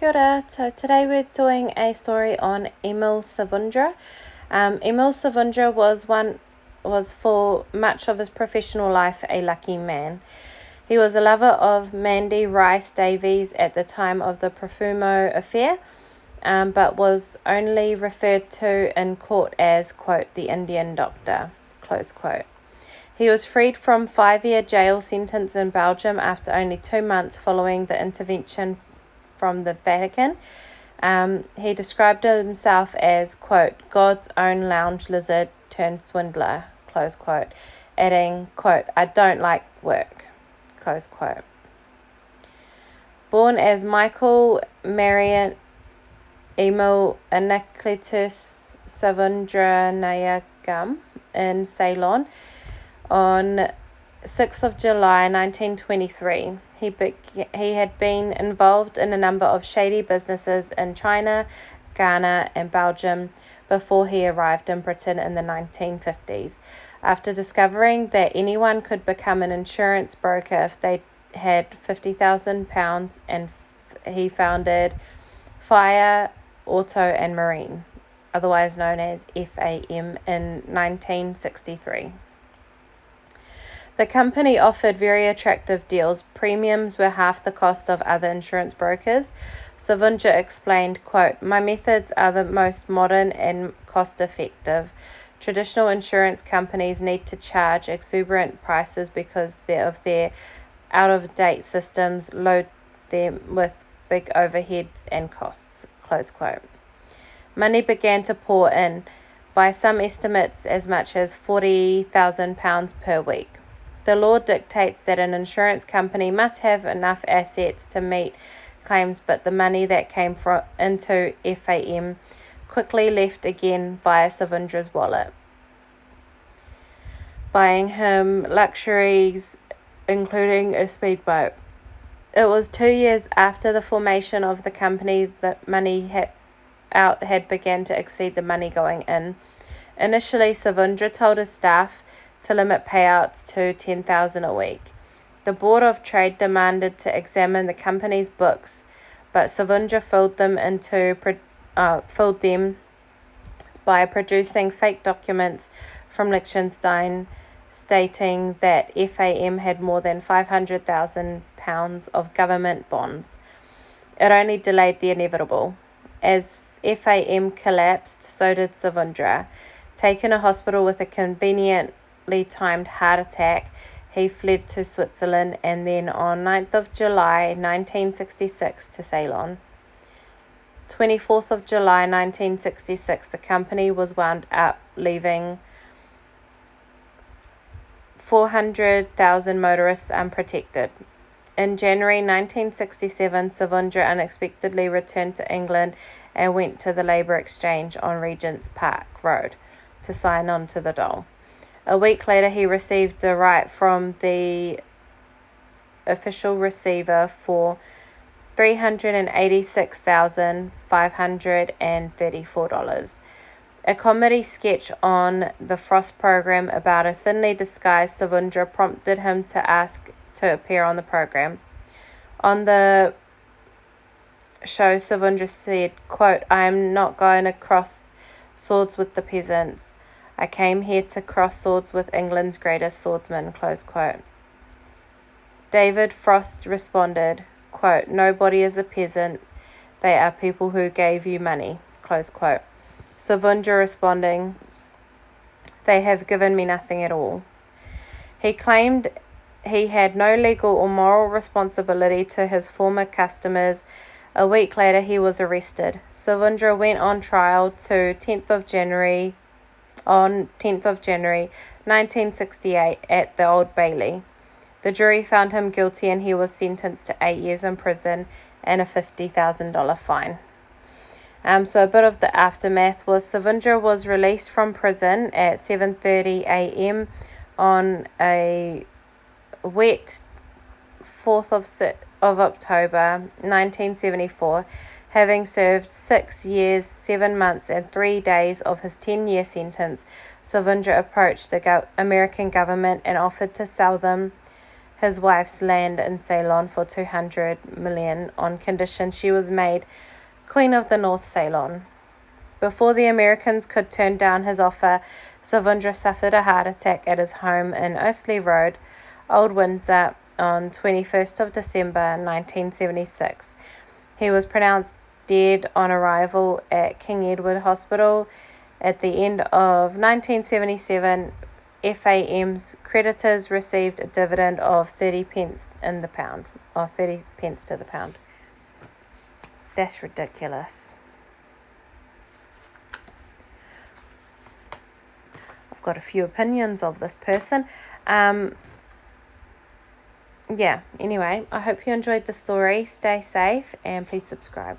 Kia ora. So today we're doing a story on Emil Savundra. Emil Savundra was for much of his professional life a lucky man. He was a lover of Mandy Rice Davies at the time of the Profumo affair, but was only referred to in court as, quote, the Indian doctor, close quote. He was freed from 5-year jail sentence in Belgium after only 2 months following the intervention from the Vatican. He described himself as, quote, God's own lounge lizard turned swindler, close quote, adding, quote, I don't like work, close quote. Born as Michael Marian Emil Anacletus Savundranayagam in Ceylon on 6th of July 1923. He had been involved in a number of shady businesses in China, Ghana, and Belgium before he arrived in Britain in the 1950s. After discovering that anyone could become an insurance broker if they had £50,000, and he founded Fire, Auto and Marine, otherwise known as FAM, in 1963. The company offered very attractive deals. Premiums were half the cost of other insurance brokers. Savundra explained, quote, my methods are the most modern and cost-effective. Traditional insurance companies need to charge exuberant prices because of their out-of-date systems load them with big overheads and costs, close quote. Money began to pour in, by some estimates as much as £40,000 per week. The law dictates that an insurance company must have enough assets to meet claims, but the money that came into FAM quickly left again via Savundra's wallet, buying him luxuries, including a speedboat. It was 2 years after the formation of the company that money had begun to exceed the money going in. Initially, Savundra told his staff to limit payouts to $10,000 a week. The Board of Trade demanded to examine the company's books, but Savundra filled them by producing fake documents from Liechtenstein stating that FAM had more than £500,000 of government bonds. It only delayed the inevitable. As FAM collapsed, so did Savundra. Taken to hospital with a conveniently timed heart attack, he fled to Switzerland and then on 9th of July 1966 to Ceylon. 24th of July 1966, the company was wound up, leaving 400,000 motorists unprotected. In January 1967, Savundra unexpectedly returned to England and went to the Labour Exchange on Regent's Park Road to sign on to the dole. A week later, he received a write from the official receiver for $386,534. A comedy sketch on the Frost program about a thinly disguised Savundra prompted him to ask to appear on the program. On the show, Savundra said, quote, I am not going to cross swords with the peasants. I came here to cross swords with England's greatest swordsman, close quote. David Frost responded, quote, nobody is a peasant. They are people who gave you money, close quote. Savundra responding, they have given me nothing at all. He claimed he had no legal or moral responsibility to his former customers. A week later, he was arrested. Savundra went on trial to 10th of January 1968 at the Old Bailey. The jury found him guilty and he was sentenced to 8 years in prison and a $50,000 fine. So a bit of the aftermath was Savundra was released from prison at 7:30 a.m. on a wet 4th of October 1974, having served 6 years, 7 months, and 3 days of his 10-year sentence. Savundra approached the American government and offered to sell them his wife's land in Ceylon for 200 million on condition she was made Queen of the North Ceylon. Before the Americans could turn down his offer, Savundra suffered a heart attack at his home in Oasley Road, Old Windsor, on 21st of December 1976. He was pronounced dead on arrival at King Edward Hospital. At the end of 1977, FAM's creditors received a dividend of 30 pence in the pound, or 30 pence to the pound. That's ridiculous. I've got a few opinions of this person. Anyway, I hope you enjoyed the story. Stay safe and please subscribe.